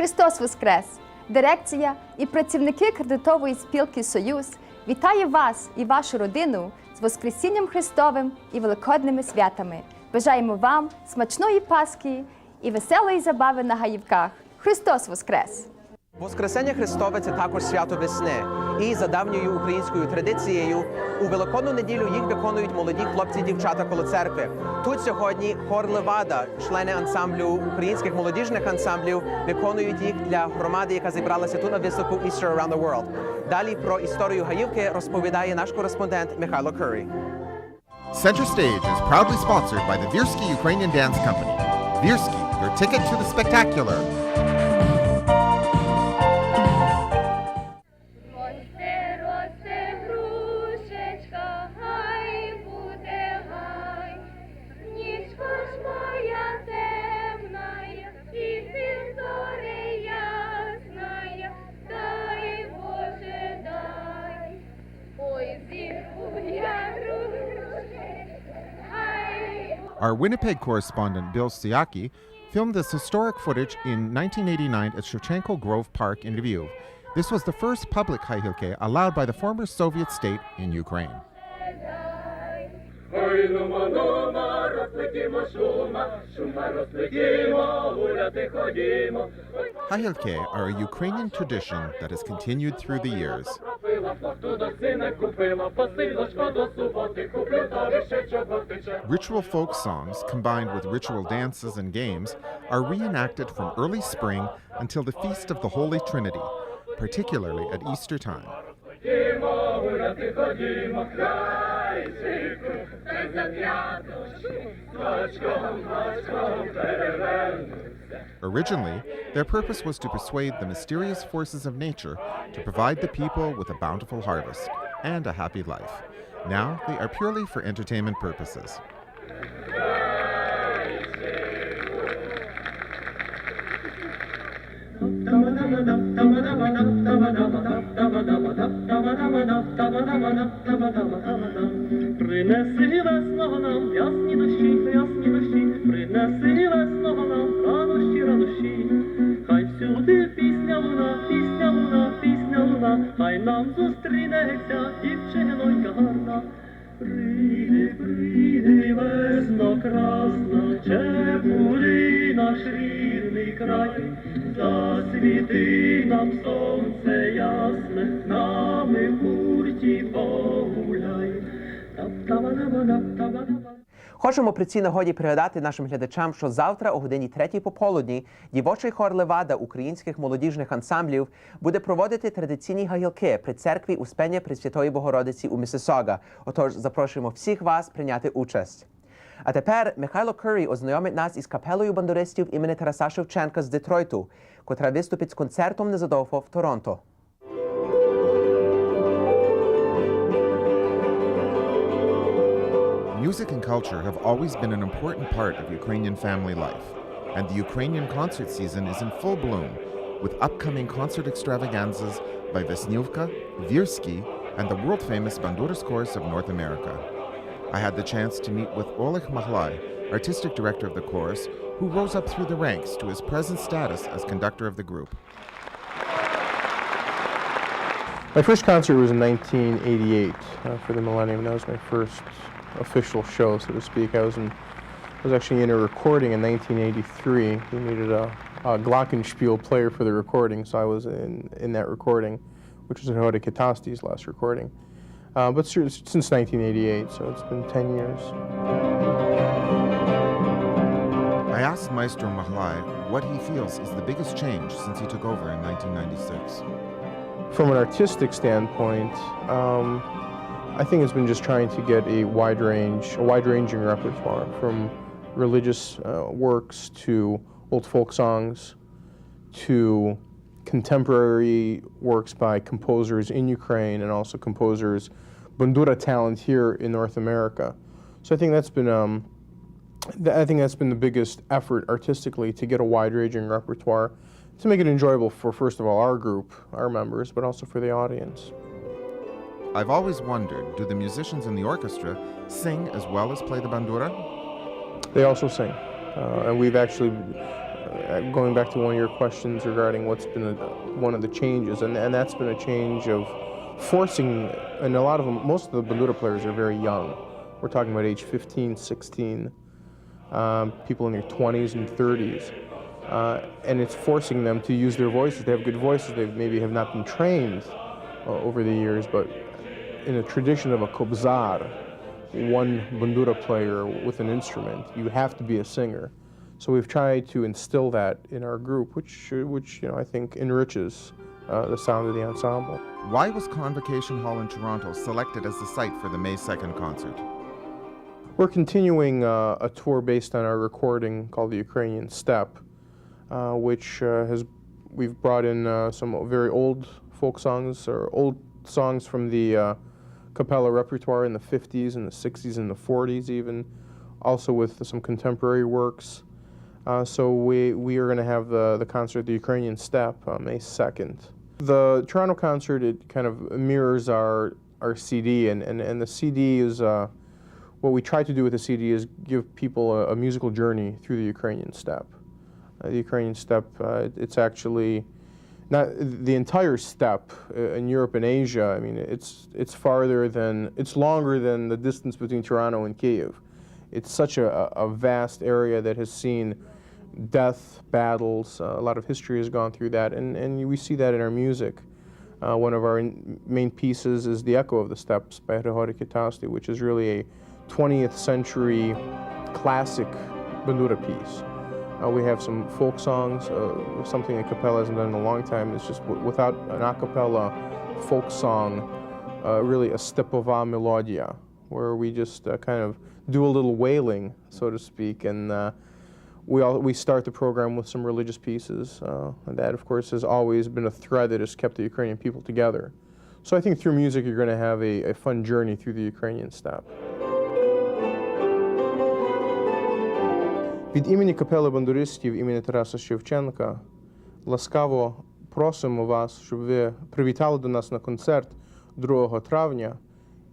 Христос Воскрес! Дирекція і працівники кредитової спілки «Союз» вітає вас і вашу родину з Воскресінням Христовим і Великодними святами. Бажаємо вам смачної Пасхи і веселої забави на гаївках. Христос Воскрес! Воскресення Христове – це також свято весни. І за давньою українською традицією, у Великодну неділю їх виконують молоді хлопці і дівчата коло церкви. Тут сьогодні хор «Левада», члени ансамблю українських молодіжних ансамблів, виконують їх для громади, яка зібралася тут на виставку «Easter Around the World». Далі про історію гаївки розповідає наш кореспондент Михайло Куррі. Center Stage is proudly sponsored by the Virsky Ukrainian Dance Company. Virsky, your ticket to the spectacular. Our Winnipeg correspondent Bill Siaki filmed this historic footage in 1989 at Shevchenko Grove Park in Lviv. This was the first public hailke allowed by the former Soviet state in Ukraine. Hailke are a Ukrainian tradition that has continued through the years. Ritual folk songs combined with ritual dances and games are reenacted from early spring until the Feast of the Holy Trinity, particularly at Easter time. Originally, their purpose was to persuade the mysterious forces of nature to provide the people with a bountiful harvest and a happy life. Now, they are purely for entertainment purposes. Принеси весного нам ясні дощі, принеси весного нам радощі, радощі. Хай всюди пісня луна, пісня луна, пісня луна, хай нам зустрінеться дівчинонька гарна. Прийди, прийди, весно красна, чепури наш рідний край, засвіти нам сонце ясне, нами в гурті погуляй. Хочемо при цій нагоді пригадати нашим глядачам, що завтра о годині 3 пополудні дівочий хор «Левада» українських молодіжних ансамблів буде проводити традиційні гаїлки при церкві Успення Пресвятої Богородиці у Місісога. Отож, запрошуємо всіх вас прийняти участь. А тепер Михайло Куррі ознайомить нас із капелою бандуристів імені Тараса Шевченка з Детройту, котра виступить з концертом незадовго в Торонто. Music and culture have always been an important part of Ukrainian family life, and the Ukrainian concert season is in full bloom, with upcoming concert extravaganzas by Vesnivka, Virsky, and the world-famous Banduras Chorus of North America. I had the chance to meet with Oleg Mahlai, artistic director of the chorus, who rose up through the ranks to his present status as conductor of the group. My first concert was in 1988 for the Millennium. That was my first official show, so to speak. I was actually in a recording in 1983. We needed a glockenspiel player for the recording, so I was in that recording, which was Hoda Katasti's last recording. But since 1988, so it's been 10 years. I asked Maestro Mahlai what he feels is the biggest change since he took over in 1996. From an artistic standpoint, I think it's been just trying to get a wide-ranging repertoire, from religious works to old folk songs to contemporary works by composers in Ukraine and also composers, bandura talent here in North America. So I think that's been the biggest effort artistically, to get a wide-ranging repertoire, to make it enjoyable for, first of all, our group, our members, but also for the audience. I've always wondered, do the musicians in the orchestra sing as well as play the bandura? They also sing. And we've actually going back to one of your questions regarding what's been one of the changes, and that's been a change of forcing, and a lot of them, most of the bandura players are very young. We're talking about age 15, 16, people in their 20s and 30s. And it's forcing them to use their voices. They have good voices. They maybe have not been trained over the years, but in a tradition of a kobzar, one bandura player with an instrument, you have to be a singer. So we've tried to instill that in our group, which I think enriches the sound of the ensemble. Why was Convocation Hall in Toronto selected as the site for the May 2nd concert? We're continuing a tour based on our recording called the Ukrainian Steppe, which we've brought in some very old folk songs, or old songs from the cappella repertoire in the 50s and the 60s and the 40s even, also with some contemporary works. So we are going to have the concert, the Ukrainian Steppe, May 2nd. The Toronto concert, it kind of mirrors our CD, and the CD is, what we try to do with the CD is give people a musical journey through the Ukrainian Steppe. The Ukrainian Steppe, it's actually not the entire steppe in Europe and Asia. I mean, it's farther than, it's longer than the distance between Toronto and Kyiv. It's such a vast area that has seen death, battles, a lot of history has gone through that, and we see that in our music. One of our main pieces is The Echo of the Steppes by Hryhorij Kitasty, which is really a 20th century classic bandura piece. We have some folk songs, something a cappella hasn't done in a long time. It's just without an a cappella folk song, really a stepova melodia, where we just kind of do a little wailing, so to speak, and we start the program with some religious pieces, and that, of course, has always been a thread that has kept the Ukrainian people together. So I think through music you're going to have a fun journey through the Ukrainian steppe. Від імені капели бандуристів імені Тараса Шевченка ласкаво просимо вас, щоб ви привітали до нас на концерт 2 травня.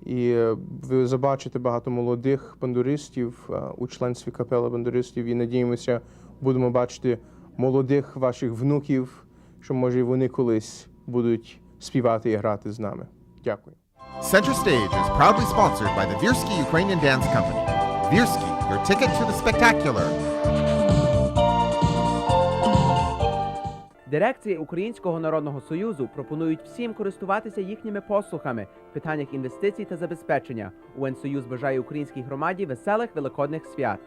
І ви забачите багато молодих бандуристів у членстві капели бандуристів. І надіємося, будемо бачити молодих ваших внуків, що, може, і вони колись будуть співати і грати з нами. Дякую. Center Stage is proudly sponsored by the Virsky Ukrainian Dance Company. Virsky, your ticket to the spectacular. Дирекції Українського народного союзу пропонують всім користуватися їхніми послугами в питаннях інвестицій та забезпечення. УНСоюз бажає українській громаді веселих великодних свят.